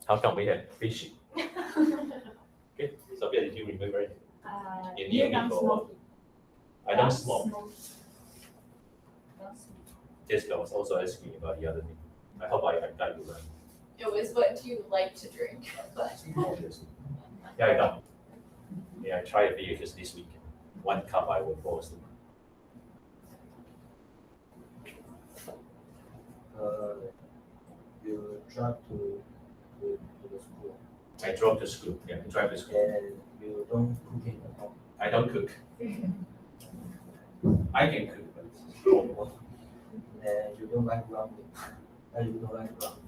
How come we had fishing? Okay, Sophia, did you remember it? In You Munich don't or- smoke. I don't smoke. Don't smoke. Jessica was also asking me about the other thing. I hope I got you right. It was what do you like to drink? But Yeah, I don't. Yeah, I tried a beer just this week. 1 cup I will fall asleep. You drive to the school I drove to school. Yeah, I drive to school. and you don't cooking at home. I don't cook. I can cook, but it's horrible. And you don't like ramen. And you don't like ramen.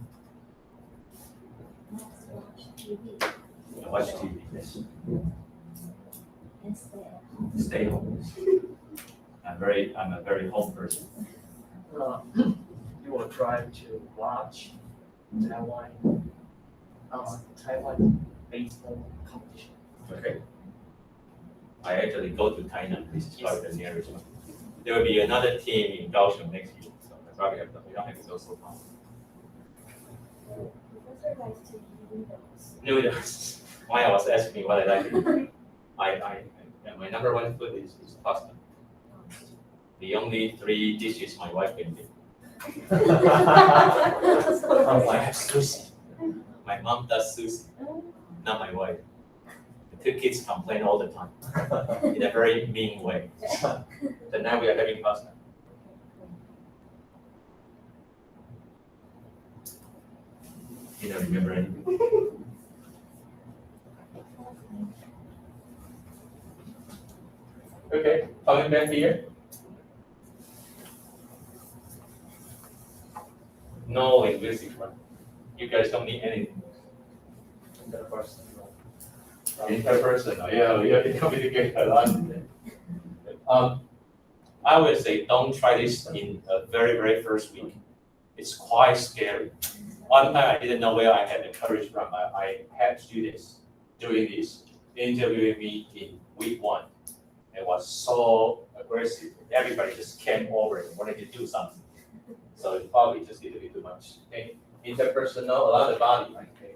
I watch TV. Yes. Stay home. I'm a very home person. You will try to watch Taiwan baseball competition. Okay. I actually go to Tainan. This is probably the nearest one. There will be another team in Kaohsiung next year, so I probably we don't have to go so far. Noodles. Maya was asking me what I like to eat. My number one food is pasta. The only 3 dishes my wife can do. I have sushi. My mom does sushi, not my wife. The 2 kids complain all the time in a very mean way. So now we are having pasta. You don't remember anything? Okay, coming back here. No linguistic one. You guys don't need anything. Interpersonal, yeah, we have to communicate a lot. I would say don't try this in a very first week. It's quite scary. One time I didn't know where I had the courage from. I had students doing this, interviewing me in week 1. It was so aggressive. Everybody just came over and wanted to do something. So it's probably just a little bit too much. Okay. Interpersonal, a lot of body. Okay.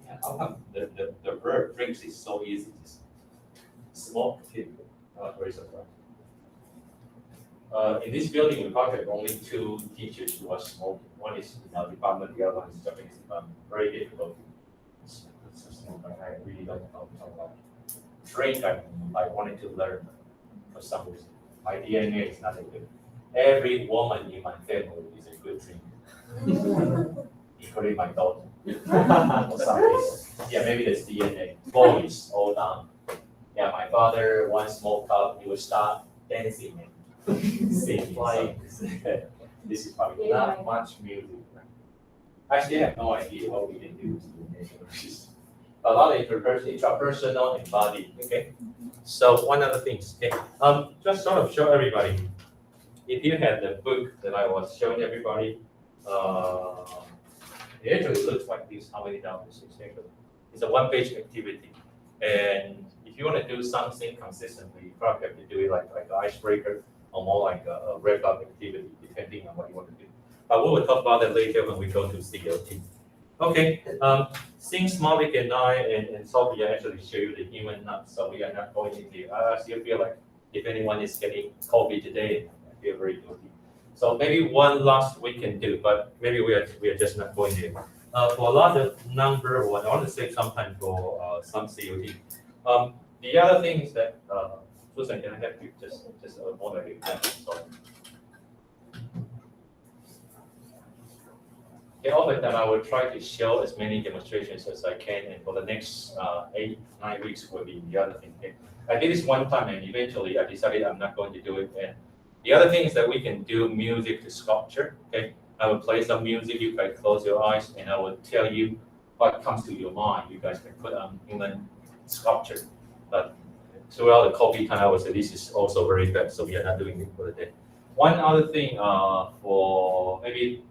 Yeah, how come the verb drinks is so easy? Just smoke, very surprised. In this building, we probably have only 2 teachers who are smoking. One is in our department, the other one is Japanese department. Very difficult. It's a smoke. I really don't know how about drink. I wanted to learn for some reason. My DNA is not that good. Every woman in my family is a good drinker, including my daughter. For some reason. Yeah, maybe that's DNA. Boys all down. Yeah, my father, 1 small cup, he would start dancing and singing. Like, this is probably not much music. Actually, I have no idea what we can do to a lot of intrapersonal and body. Okay. So one other thing. Okay. Just sort of show everybody. If you had the book that I was showing everybody, it actually looks like this. How many numbers? It's a 1-page activity, and if you want to do something consistently, you probably have to do it like an icebreaker or more like a wrap-up activity, depending on what you want to do. But we will talk about that later when we go to CLT. Okay, since Malik and I and Sophia actually show you the human nuts, so we are not going into. I still feel like if anyone is getting COVID today, I feel very guilty. So maybe one last we can do, but maybe we are just not going there. For a lot of number 1, I want to save some time for some COT. The other thing is that Susan, can I have you just a moment? Sorry. Okay, all the time I will try to show as many demonstrations as I can, and for the next 8-9 weeks will be the other thing. Okay? I did this one time, and eventually I decided I'm not going to do it. And the other thing is that we can do music to sculpture. Okay, I will play some music. You guys close your eyes, and I will tell you what comes to your mind. You guys can put on human sculpture. But throughout the COVID time, I would say this is also very bad, so we are not doing it for the day. One other thing for maybe.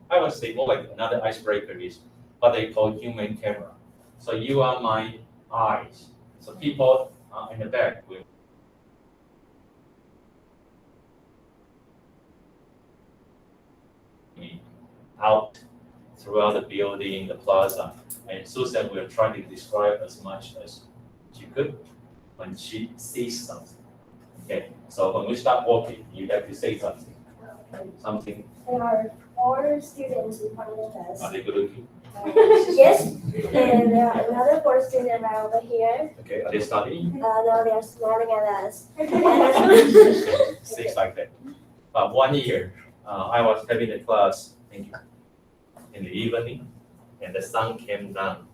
I would say more like another icebreaker is what they call human camera. So you are my eyes. So people in the back will be out throughout the building, the plaza. And Susan will try to describe as much as she could when she sees something. Okay, so when we start walking, you have to say something. Something. There are 4 students in front of us. Are they good looking? Yes, and there are another 4 students are over here. Okay, are they studying? No, they are smiling at us. Things like that. But 1 year, I was having a class in the evening, and the sun came down.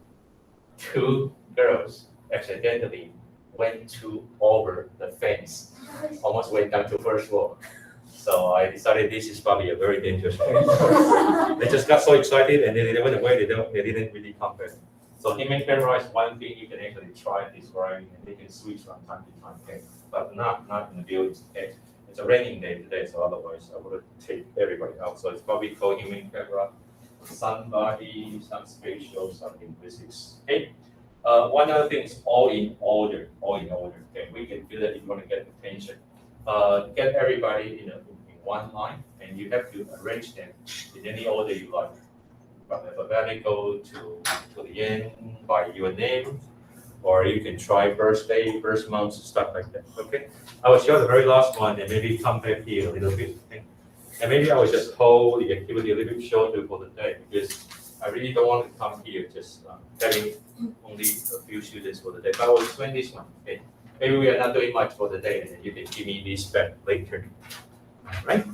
2 girls accidentally went over the fence, almost went down to first floor. So I decided this is probably a very dangerous place. They just got so excited and then they went away. They didn't really come back. So human camera is one thing you can actually try describing, and they can switch from time to time. Okay, but not in the buildings. Okay, it's a raining day today, so otherwise I would take everybody out. So it's probably called human camera, somebody, some spatial, some linguistics. Okay. One other thing is all in order. Okay, we can do that if you want to get attention. Get everybody in one line, and you have to arrange them in any order you like, from alphabetical to the end by your name, or you can try birthday, birth month, stuff like that. Okay, I will show the very last one, and maybe come back here a little bit. Okay? And maybe I will just hold the activity a little bit shorter for the day, because I really don't want to come here just having only a few students for the day. But I will explain this one. Okay. Maybe we are not doing much for the day, and then you can give me this back later. Right?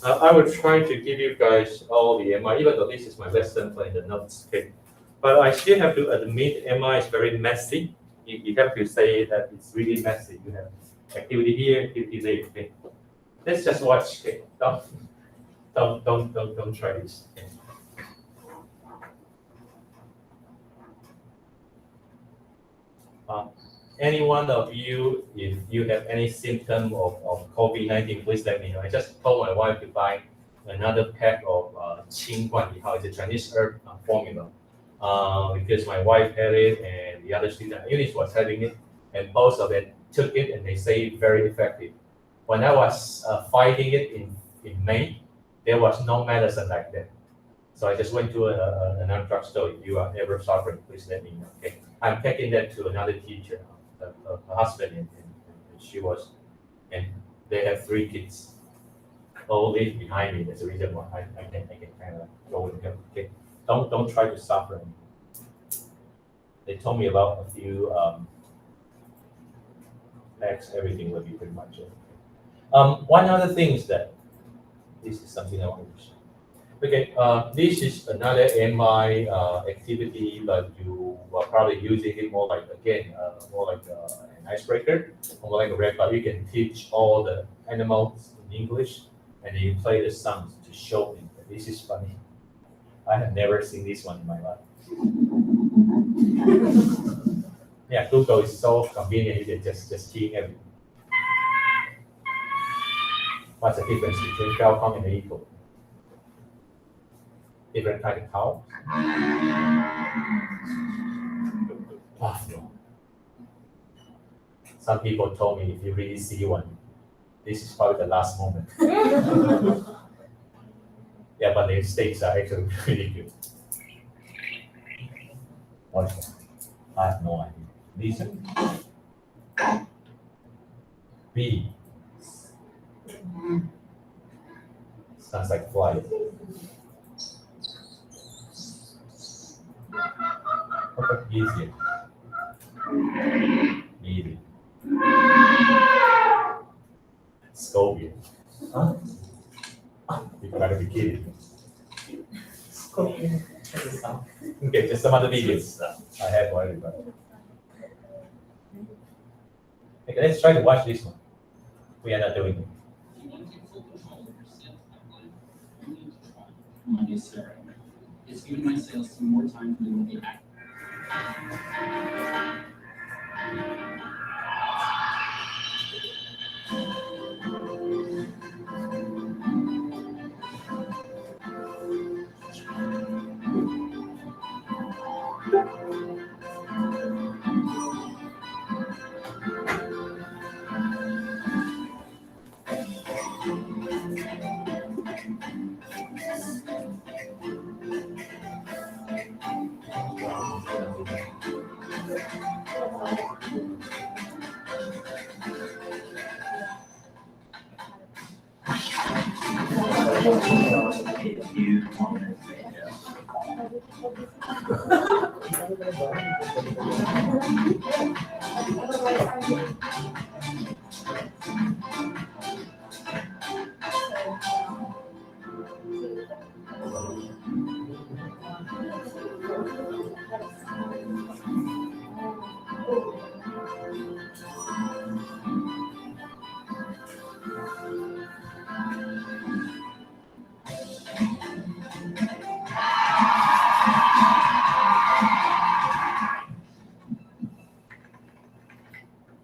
I will try to give you guys all the MI, even though this is my lesson plan, the notes. Okay. But I still have to admit MI is very messy. You have to say that it's really messy. You have activity here, activity there. Okay. Let's just watch. Okay. Don't try this. Okay. Any one of you, if you have any symptom of COVID-19, please let me know. I just told my wife to buy another pack of Qingguan, it's a Chinese herb formula, because my wife had it and the other student Eunice was having it, and both of them took it and they say it's very effective. When I was fighting it in May, there was no medicine like that. So I just went to another drugstore. If you are ever suffering, please let me know. Okay, I'm taking that to another teacher, her husband, and she was, and they have 3 kids. All live behind me. That's the reason why I can kind of go with them. Okay, don't try to suffer. They told me about a few packs. Everything will be pretty much okay. One other thing is that this is something I want to share. Okay, this is another MI activity, but you are probably using it more like, again, more like an icebreaker, more like a rap, but you can teach all the animals in English, and then you play the sounds to show them. This is funny. I have never seen this one in my life. Yeah, Google is so convenient, you can just key in everything. What's the difference between falcon and eagle? Different kind of cow. Buffalo. Some people told me if you really see one, this is probably the last moment. Yeah, but the steaks are actually really good. What is that? I have no idea. Listen. B. Sounds like fly. Okay, easy. Easy. Scorpion. Huh? You gotta be kidding me. Scorpion. Okay, just some other videos I have for everybody. Okay, let's try to watch this one. We are not doing it. Yes, sir. It's giving my sales team more time to do the act.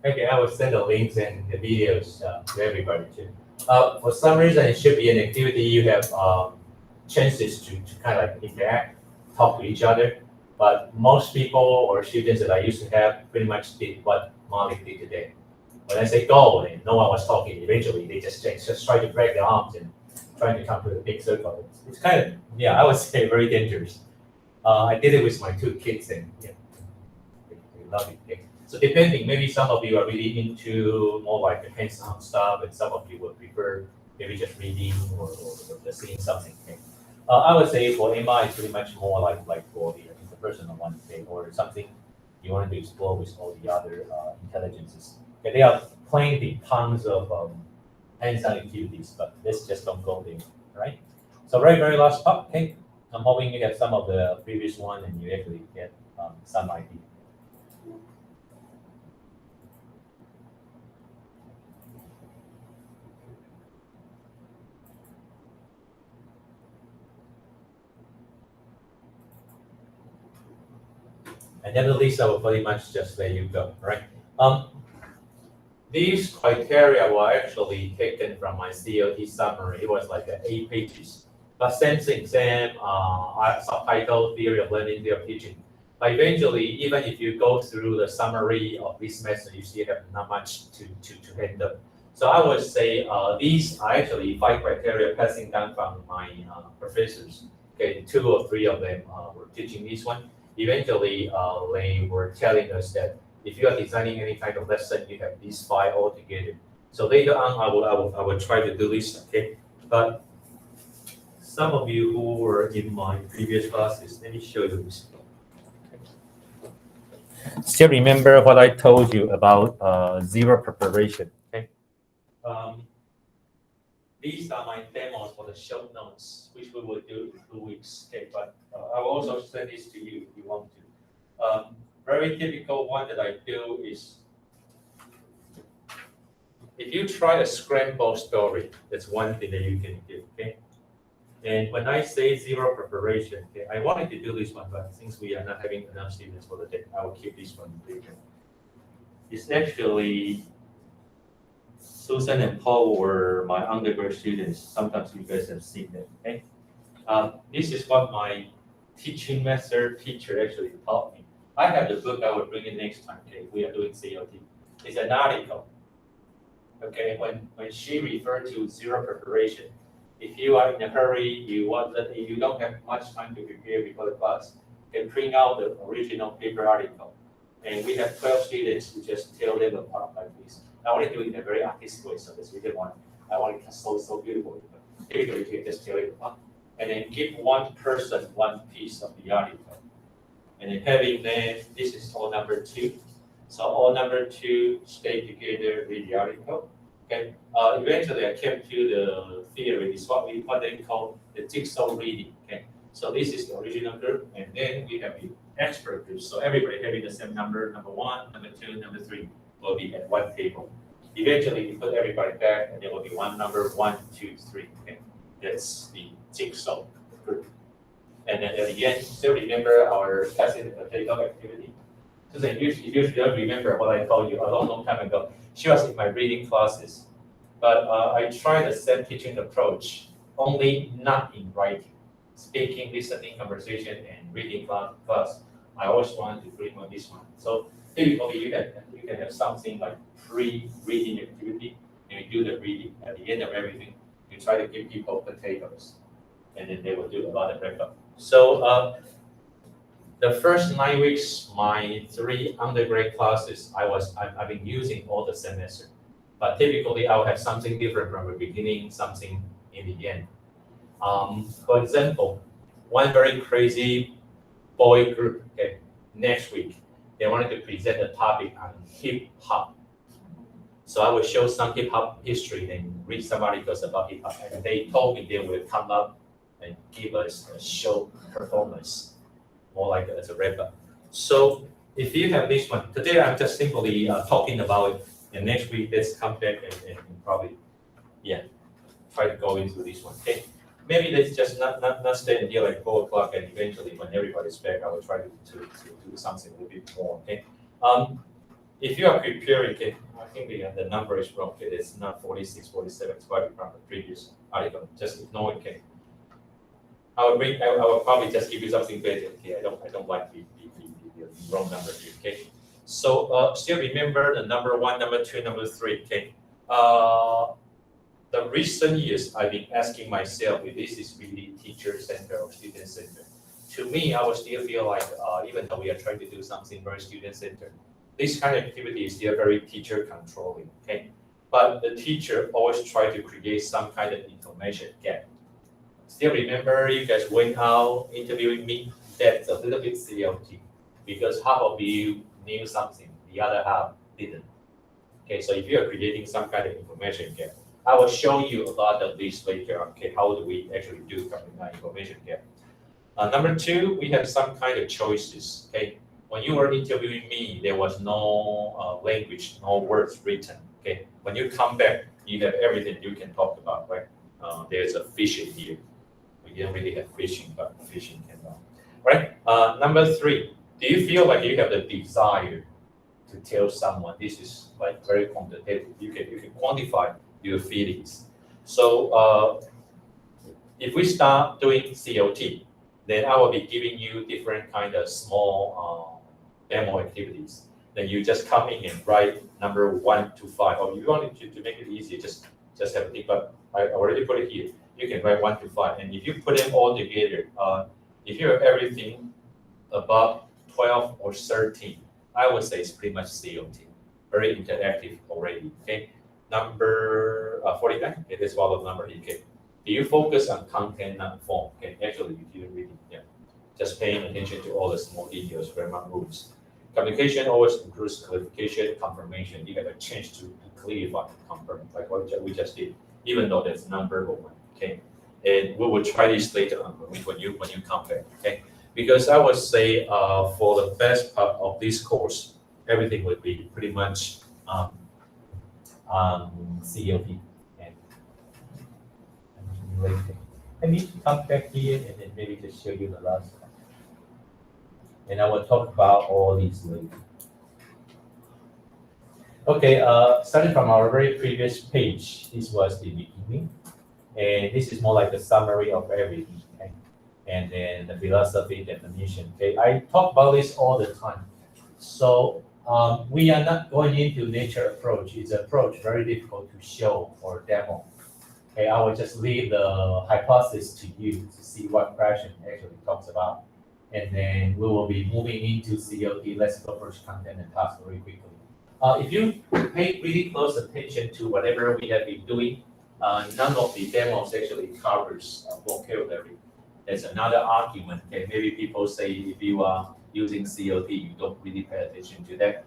Okay, I will send the links and the videos to everybody too. For some reason, it should be an activity you have chances to kind of like interact, talk to each other. But most people or students that I used to have pretty much did what Malik did today. When I say go and no one was talking, eventually they just try to break their arms and trying to come to a big circle. It's kind of, yeah, I would say very dangerous. I did it with my 2 kids and yeah, they love it. Okay. So depending, maybe some of you are really into more like the hands-on stuff, and some of you would prefer maybe just reading or just seeing something. Okay. I would say for Emma, it's pretty much more like for the interpersonal one, okay, or something you want to explore with all the other intelligences. Okay, there are plenty, tons of hands-on activities, but let's just don't go there, right? So very last part, okay. I'm hoping you get some of the previous one and you actually get some idea. And then the list I will pretty much just let you go, right? These criteria were actually taken from my COT summary. It was like 8 pages. But same thing, subtitle, theory of learning, theory of teaching. But eventually, even if you go through the summary of this method, you still have not much to handle. So I would say these are actually 5 criteria passing down from my professors. Okay, 2 or 3 of them were teaching this one. Eventually, they were telling us that if you are designing any kind of lesson, you have these 5 all together. So later on, I will try to do this, okay? But some of you who were in my previous classes, let me show you this. Still remember what I told you about zero preparation, okay? These are my demos for the show notes, which we will do in 2 weeks, okay? But I will also send this to you if you want to. Very typical one that I do is, if you try a scramble story, that's one thing that you can do, okay? And when I say zero preparation, okay, I wanted to do this one, but since we are not having enough students for the day, I will keep this one later. It's actually, Susan and Paul were my undergrad students. Sometimes you guys have seen them, okay? This is what my teaching master teacher actually taught me. I have the book, I will bring it next time, okay? We are doing COT. It's an article, okay? When she referred to zero preparation, if you are in a hurry, you don't have much time to prepare before the class, you can print out the original paper article. And we have 12 students, we just tear them apart like this. I want to do it in a very artistic way, so this really I want it to so beautiful. But typically, you can just tear it apart. And then give one person one piece of the article. And then having that, this is all number 2. So all number 2 stay together with the article. Okay. Eventually, I came to the theory. It's what they call the jigsaw reading. Okay. So this is the original group, and then we have the expert group. So everybody having the same number 1, number 2, number 3 will be at one table. Eventually, we put everybody back, and there will be one number 1, 2, 3. Okay. That's the jigsaw group. And then at the end, still remember our passing the potato activity. So if you don't remember what I told you a long time ago, she was in my reading classes. But I tried the same teaching approach, only not in writing. Speaking, listening, conversation, and reading class. I always wanted to bring on this one. So typically, you can have something like pre-reading activity, and you do the reading. At the end of everything, you try to give people potatoes, and then they will do a lot of breakup. So the first 9 weeks, my 3 undergrad classes, I've been using all the semester. But typically, I will have something different from the beginning, something in the end. For example, one very crazy boy group, okay, next week, they wanted to present a topic on hip hop. So I will show some hip hop history and read some articles about hip hop. And they told me they will come up and give us a show performance, more like as a rapper. So if you have this one, today I'm just simply talking about it, and next week let's come back and probably, try to go into this one. Okay, maybe let's just not stay until like 4 o'clock, and eventually when everybody's back, I will try to do something a little bit more. Okay, if you are preparing, okay, I think the number is wrong. Okay, it's not 46, 47. It's quite from the previous article. Just ignore it. Okay. I will probably just give you something better. Okay, I don't like the wrong number here. Okay, so still remember the number 1, number 2, number 3. Okay, the recent years I've been asking myself if this is really teacher center or student center. To me, I would still feel like even though we are trying to do something very student center, this kind of activity is still very teacher controlling. Okay, but the teacher always try to create some kind of information gap. Still remember you guys went out interviewing me, that's a little bit CLT because half of you knew something, the other half didn't. Okay, so if you are creating some kind of information gap, I will show you a lot of these later. Okay, how do we actually do information gap? Number 2, we have some kind of choices. Okay, when you were interviewing me, there was no language, no words written. Okay, when you come back, you have everything you can talk about, right? There's a fishing here. We didn't really have fishing, but fishing came down. Right? Number 3, do you feel like you have the desire to tell someone? This is like very quantitative. You can quantify your feelings. So if we start doing COT, then I will be giving you different kind of small demo activities. Then you just come in and write number 1 to 5. Or you want to make it easier, just have a think. But I already put it here. You can write 1 to 5, and if you put them all together, if you have everything above 12 or 13, I would say it's pretty much COT. Very interactive already. Okay. Number 49, okay, that's one of the number here. Okay. Do you focus on content, not form? Okay, actually, you didn't really, just paying attention to all the small details, grammar rules. Communication always includes clarification, confirmation. You have a chance to clarify, confirm, like what we just did, even though that's non-verbal one. Okay, and we will try this later on when you come back. Okay, because I would say for the best part of this course, everything would be pretty much CLT. And I need to come back here and then maybe just show you the last one. And I will talk about all these later. Okay, starting from our very previous page, this was the beginning. And this is more like a summary of everything. Okay? And then the philosophy definition. Okay, I talk about this all the time. So we are not going into nature approach. It's an approach very difficult to show or demo. Okay, I will just leave the hypothesis to you to see what fraction actually talks about. And then we will be moving into COT. Let's go first content and task very quickly. If you pay really close attention to whatever we have been doing, none of the demos actually covers vocabulary. There's another argument. Okay, maybe people say if you are using COT, you don't really pay attention to that.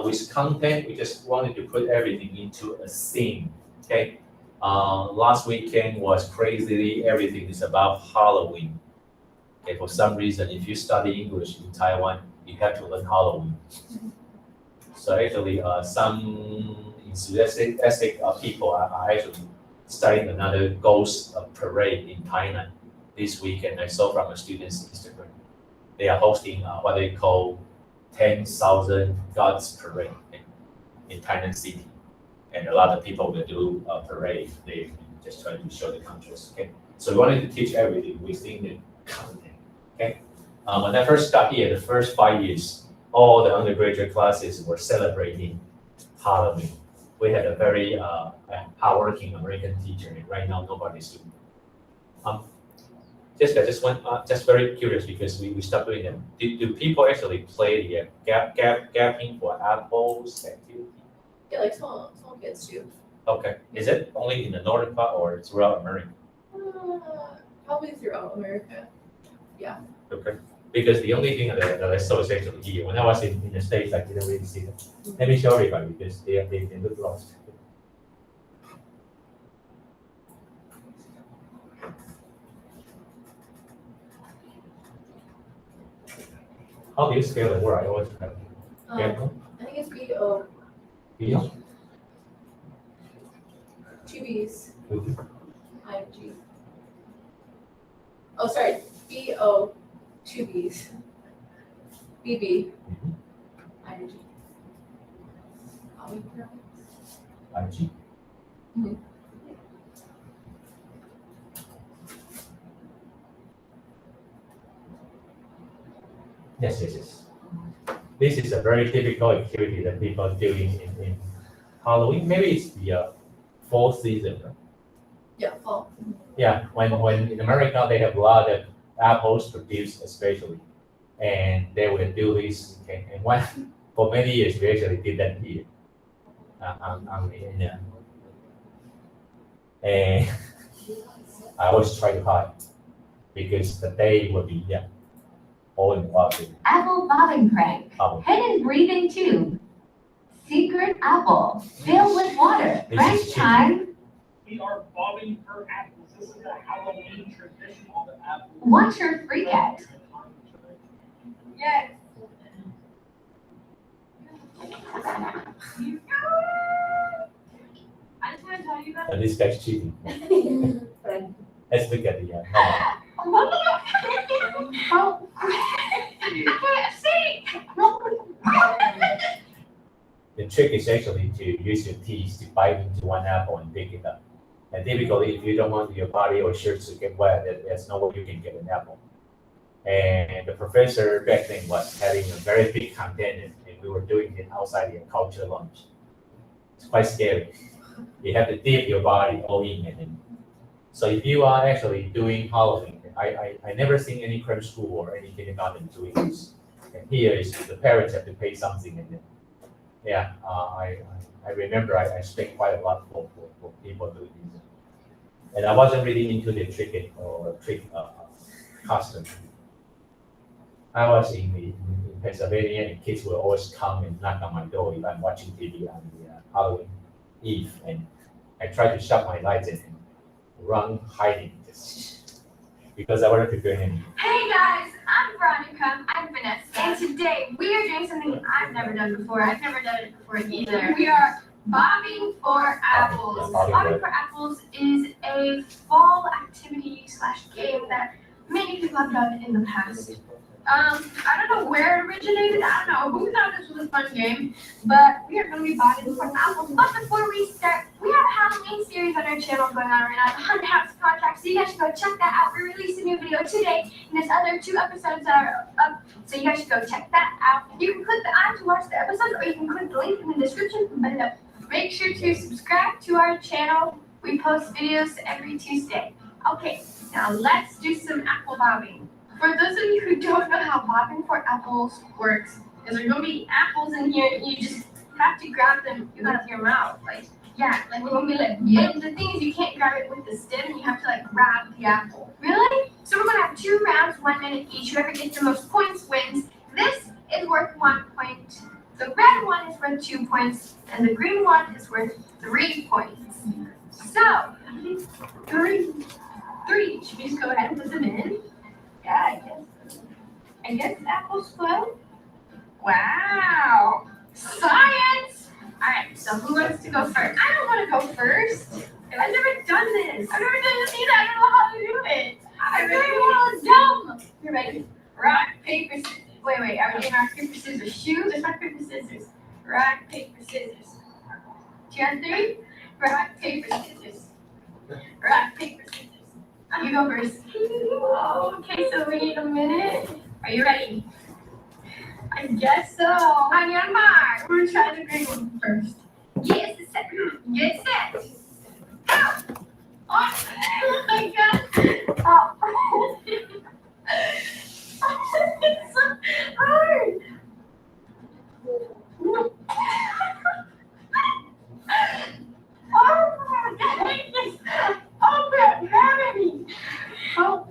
With content, we just wanted to put everything into a scene. Okay. Last weekend was crazily everything is about Halloween. Okay, for some reason, if you study English in Taiwan, you have to learn Halloween. So actually, some enthusiastic people are actually starting another ghost parade in Thailand this weekend. I saw from a student's Instagram. They are hosting what they call 10,000 Gods Parade in Thailand city. And a lot of people will do a parade. They just try to show the contrast. Okay, so we wanted to teach everything within the content. Okay, when I first got here, the first 5 years, all the undergraduate classes were celebrating Halloween. We had a very hardworking American teacher, and right now nobody's doing it. Jessica, just very curious because we stopped doing them. Do people actually play the gapping for apples activity? Yeah, like small kids do. Okay, is it only in the northern part or throughout America? Probably throughout America. Yeah. Okay. Because the only thing that I saw essentially here, when I was in the States, I didn't really see them. Let me show everybody because they look lost. How do you spell the word? I always have. I think it's B-O, Yeah. 2 B's, Mhm. I-N-G. Oh, sorry, B-O, 2 B's. B-B, Mhm. I-N-G. IG. Mhm. Yes. This is a very typical activity that people are doing in Halloween. Maybe it's the fall season. Right? Yeah, fall. Yeah, when in America they have a lot of apples produced especially, and they will do this. Okay, and one for many years we actually did that here. And I always try to hide because the day will be all in the water. Apple bobbing prank. Hidden breathing tube. Secret apple. Filled with water. This Prank is cheating. time. We are bobbing for apples. This is a Halloween tradition of the apple. Watch her freak out. Yes. I just want to tell you that. And this guy's cheating. Let's look at the number. Oh, I can't see. The trick is actually to use your teeth to bite into one apple and pick it up. And typically, if you don't want your body or shirts to get wet, there's no way you can get an apple. And the professor back then was having a very big container, and we were doing it outside the culture lunch. It's quite scary. You have to dip your body all in, and then. So if you are actually doing Halloween, I never seen any creme school or any kindergarten doing this. And here is the parents have to pay something, and then. Yeah, I remember I spent quite a lot for people doing this. And I wasn't really into the trick costume. I was in Pennsylvania, and kids will always come and knock on my door if I'm watching TV on the Halloween Eve, and I try to shut my lights and run hiding just because I wanted to go in. Hey guys, I'm Veronica. I'm Vanessa. And today we are doing something I've never done before. I've never done it before either. We are bobbing for apples. Bobbing for apples is a fall activity / game that many people have done in the past. I don't know where it originated. I don't know who thought this was a fun game, but we are going to be bobbing for apples. But before we start, we have a Halloween series on our channel going on right now, the Hunt House Contract. So you guys should go check that out. We released a new video today, and there's other 2 episodes that are up. So you guys should go check that out. You can click the I to watch the episodes, or you can click the link in the description below. Make sure to subscribe to our channel. We post videos every Tuesday. Okay, now let's do some apple bobbing. For those of you who don't know how bobbing for apples works, is there gonna be apples in here, and you just have to grab them out of your mouth, like we're gonna be like. And the thing is, you can't grab it with the stem. You have to like grab the apple. Really? So we're gonna have 2 rounds, 1 minute each. Whoever gets the most points wins. This is worth 1 point. The red one is worth 2 points, and the green one is worth 3 points. So 3. Should we just go ahead and put them in? Yeah, I guess apples float. Wow. Science! Alright, so who wants to go first? I don't want to go first. I've never done this. I've never done this either. I don't know how to do it. I really want to dumb. You ready? Rock, paper, scissors. Wait, are we doing rock, paper, scissors? Shoes? It's rock, paper, scissors. Rock, paper, scissors. 2 and 3. Rock, paper, scissors. Rock, paper, scissors. You go first. Okay, so we need a minute. Are you ready? I guess so. On your mark. We're gonna try the green one first. Get set. Go. Oh my god. Oh. It's so hard. Oh my goodness. Oh, gravity. Oh.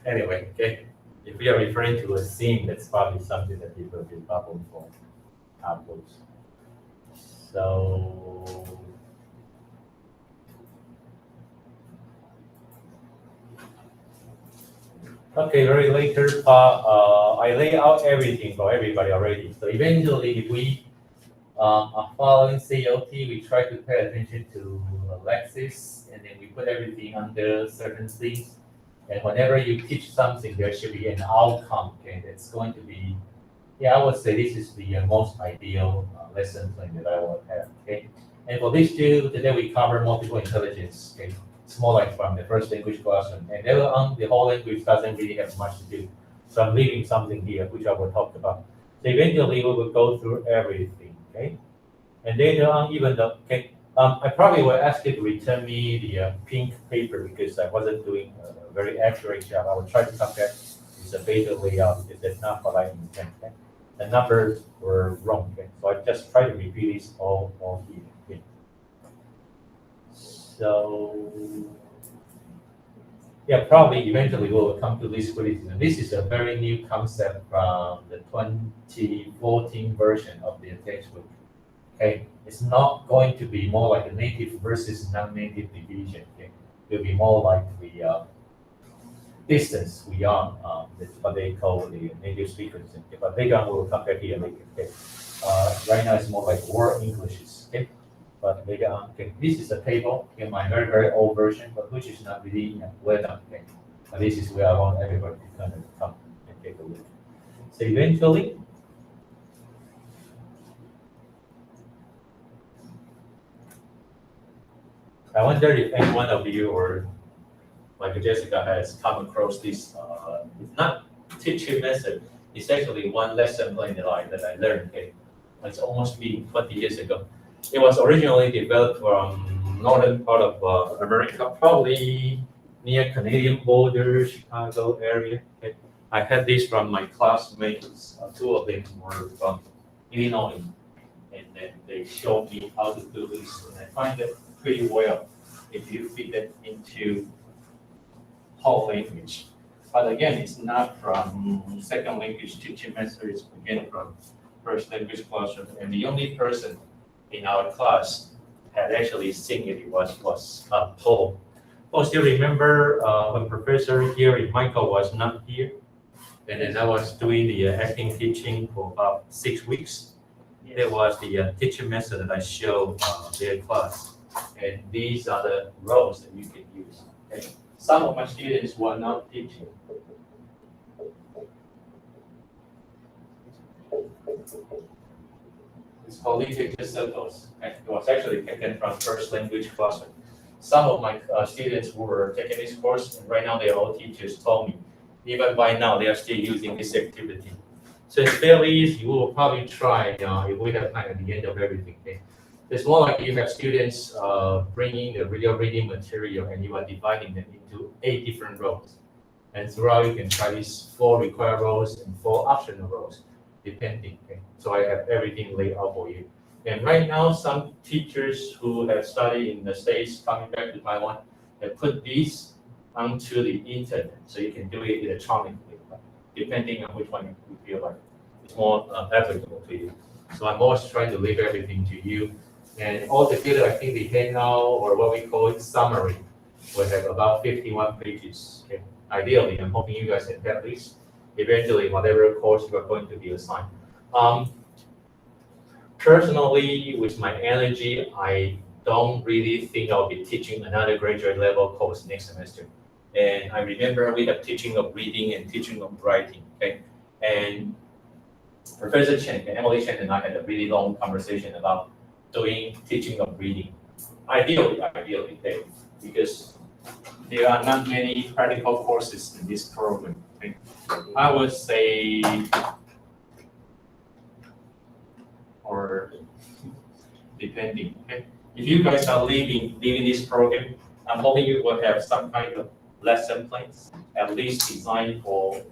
Anyway, okay, if we are referring to a scene, that's probably something that people will bubble for apples. So okay, very later part, I lay out everything for everybody already. So eventually, if we are following COT, we try to pay attention to Lexis, and then we put everything under certain things. And whenever you teach something, there should be an outcome. Okay, that's going to be, yeah, I would say this is the most ideal lesson plan that I will have. Okay, and for these two, today we cover multiple intelligence. Okay, it's more like from the first language classroom, and later on, the whole language doesn't really have much to do. So I'm leaving something here, which I will talk about. So eventually, we will go through everything. Okay, and later on, even though, okay, I probably will ask you to return me the pink paper because I wasn't doing a very accurate job. I will try to come back with a better layout because that's not what I intend. Okay? The numbers were wrong. Okay? So I just try to repeat this all here. Okay? So yeah, probably eventually we'll come to this criticism. This is a very new concept from the 2014 version of the textbook. Okay, it's not going to be more like a native versus non-native division. Okay, it'll be more like the distance we are. That's what they call the native speakers. Okay, but later on we'll come back here later. Okay, right now it's more like world Englishes. Okay, but later on, okay, this is a table. Okay, my very old version, but which is not really well done. Okay, but this is where I want everybody to kind of come and take a look. So eventually. I wonder if any one of you or like Jessica has come across this, it's not teaching method, it's actually one lesson plan that I learned. Okay? It's almost been 20 years ago. It was originally developed from northern part of America, probably near Canadian border, Chicago area. Okay? I had this from my classmates, two of them were from Illinois, and then they showed me how to do this, and I find it pretty well if you fit it into whole language. But again, it's not from second language teaching method, it's again from first language classroom. And the only person in our class had actually seen it was Paul. Oh, still remember when Professor here in Michael was not here? And then I was doing the acting teaching for about 6 weeks. There was the teaching method that I showed their class. And these are the roles that you can use. Okay? Some of my students were not teaching. It's called literature circles. Okay? It was actually taken from first language classroom. Some of my students who were taking this course, and right now they are all teachers, told me, even by now they are still using this activity. So it's fairly easy. We will probably try if we have time at the end of everything. Okay? It's more like you have students bringing the real reading material and you are dividing them into 8 different roles. And throughout you can try these 4 required roles and 4 optional roles, depending. Okay? So I have everything laid out for you. And right now, some teachers who have studied in the States coming back to Taiwan have put these onto the internet, so you can do it electronically, depending on which one you feel like it's more applicable to you. So I'm always trying to leave everything to you. And altogether, I think the handout, or what we call it, summary, will have about 51 pages. Okay? Ideally, I'm hoping you guys can have this eventually, whatever course you are going to be assigned. Personally, with my energy, I don't really think I'll be teaching another graduate level course next semester. And I remember we have teaching of reading and teaching of writing. Okay, and Professor Chen and Emily Chen and I had a really long conversation about doing teaching of reading. Ideally, okay, because there are not many practical courses in this program. Okay? I would say, or depending. Okay? If you guys are leaving this program, I'm hoping you will have some kind of lesson plans, at least designed for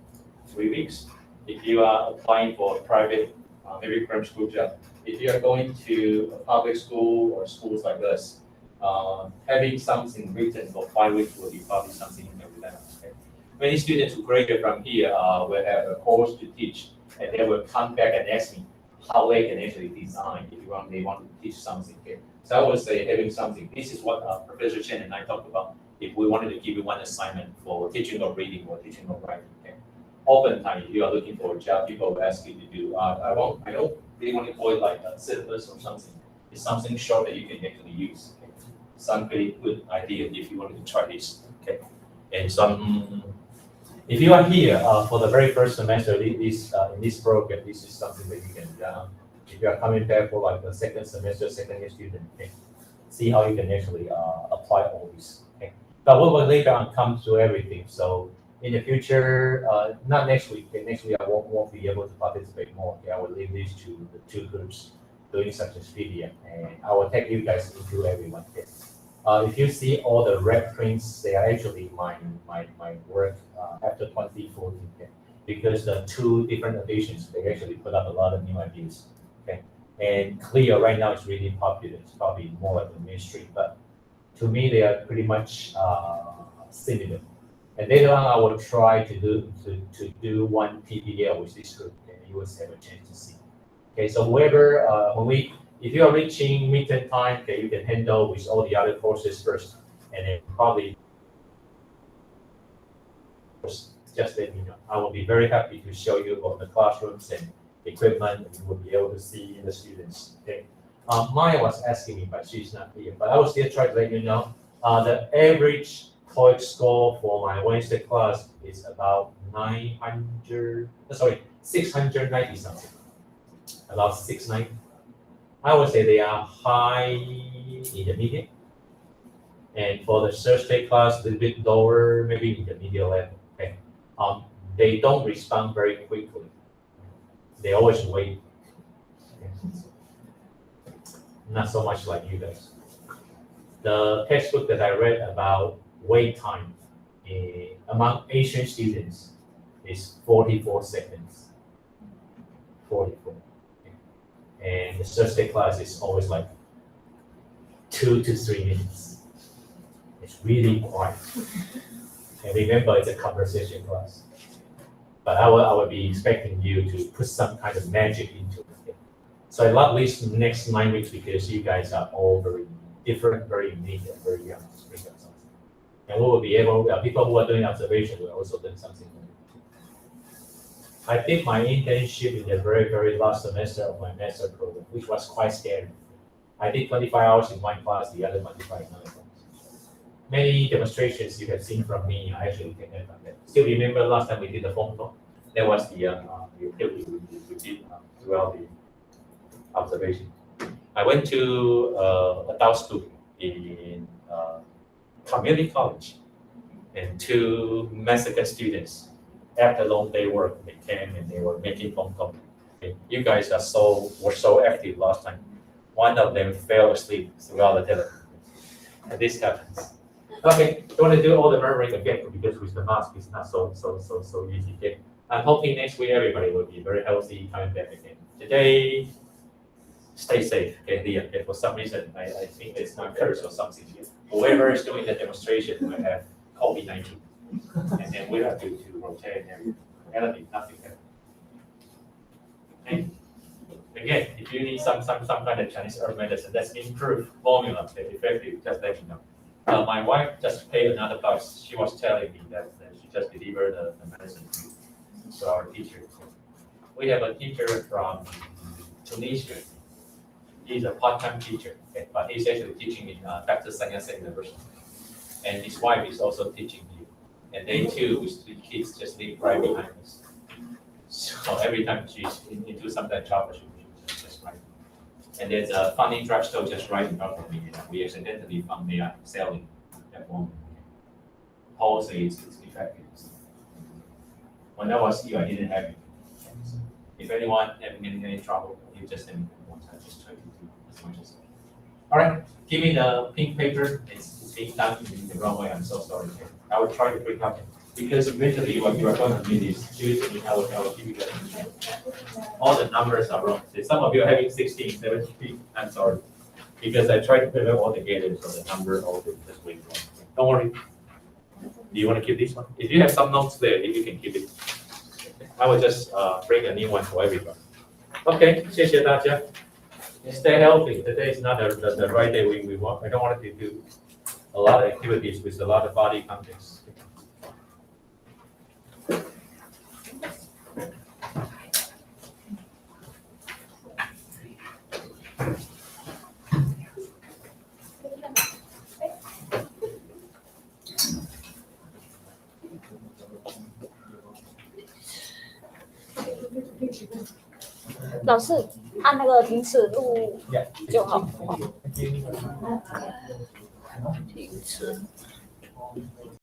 3 weeks. If you are applying for a private, maybe primary school job, if you are going to a public school or schools like us, having something written for 5 weeks will be probably something you can rely on. many students who graduate from here will have a course to teach, and they will come back and ask me how they can actually design if they want to teach something. Okay? So I would say having something. This is what Professor Chen and I talked about. If we wanted to give you one assignment for teaching or reading or teaching or writing. Okay? Oftentimes, if you are looking for a job, people will ask you to do. I don't really want to call it like a syllabus or something. It's something short that you can actually use. Okay? Some very good idea if you wanted to try this. Okay, and some. If you are here for the very first semester, in this program, this is something that you can. If you are coming back for like the second semester, second year student, okay, see how you can actually apply all this. Okay, but we will later on come to everything. So in the future, not next week. Okay, next week I won't be able to participate more. Okay, I will leave this to the two groups doing such as video, and I will take you guys into everyone. Okay. If you see all the red prints, they are actually my work after 2014. Okay, because the two different editions, they actually put up a lot of new ideas. Okay, and Clear right now is really popular. It's probably more like the mainstream, but to me they are pretty much similar. And later on, I will try to do one PPL with this group, and you will have a chance to see. Okay, so whoever if you are reaching midterm time, okay, you can handle with all the other courses first, and then probably just let me know. I will be very happy to show you all the classrooms and equipment, and you will be able to see the students. Okay. Maya was asking me, but she's not here. But I will still try to let you know. The average TOEIC score for my Wednesday class is about 690 something. About 690. I would say they are high intermediate. And for the Thursday class, a little bit lower, maybe intermediate level. Okay. They don't respond very quickly. They always wait. Okay. Not so much like you guys. The textbook that I read about wait time among Asian students is 44 seconds. 44. And the Thursday class is always like 2 to 3 minutes. It's really quiet. And remember, it's a conversation class. But I would be expecting you to put some kind of magic into it. So I love these next 9 weeks because you guys are all very different, very unique, and very young. And we will be able, people who are doing observation will also do something. I did my internship in the very, very last semester of my master program, which was quite scary. I did 25 hours in one class, the other 25 in another class. Many demonstrations you have seen from me, I actually can have from them. Still remember last time we did the phone call? That was the activity we did throughout the observation. I went to adult school in community college, and 2 Mexican students. After long day work, they came and they were making phone calls. Okay. You guys were so active last time. One of them fell asleep throughout the telephone. And this happens. Okay, don't want to do all the murmuring again because with the mask it's not so easy. Okay. I'm hoping next week everybody will be very healthy coming back again. Today, stay safe. Okay, for some reason I think it's not curse or something. Whoever is doing the demonstration will have COVID-19. And then we have to rotate and everything. Nothing happened. And again, if you need some kind of Chinese herb medicine that's improved formula, that's effective, just let me know. My wife just paid another class. She was telling me that she just delivered the medicine to our teacher. We have a teacher from Tunisia. He's a part-time teacher, okay, but he's actually teaching in Texas A&M University. And his wife is also teaching here. And they too, with 3 kids, just live right behind us. So every time she's into some kind of job, she just right. And there's a funding drugstore just right in front of me. We accidentally found they are selling at moment. Paul says it's effective. When I was here, I didn't have it. If anyone having any trouble, you just let me know. I just try to do as much as I can. All right, give me the pink paper. It's being done in the wrong way. I'm so sorry. I will try to bring up because eventually what you are going to need is choose me. I will give you that. All the numbers are wrong. Some of you are having 16, 17. I'm sorry. Because I tried to put it all together so the number all just went wrong. Don't worry. Do you want to keep this one? If you have some notes there, you can keep it. I will just bring a new one for everyone. Okay, 谢谢大家. Stay healthy. Today is not the right day we want. I don't want to do a lot of activities with a lot of body contacts. 老师按那个停止录就好。停止。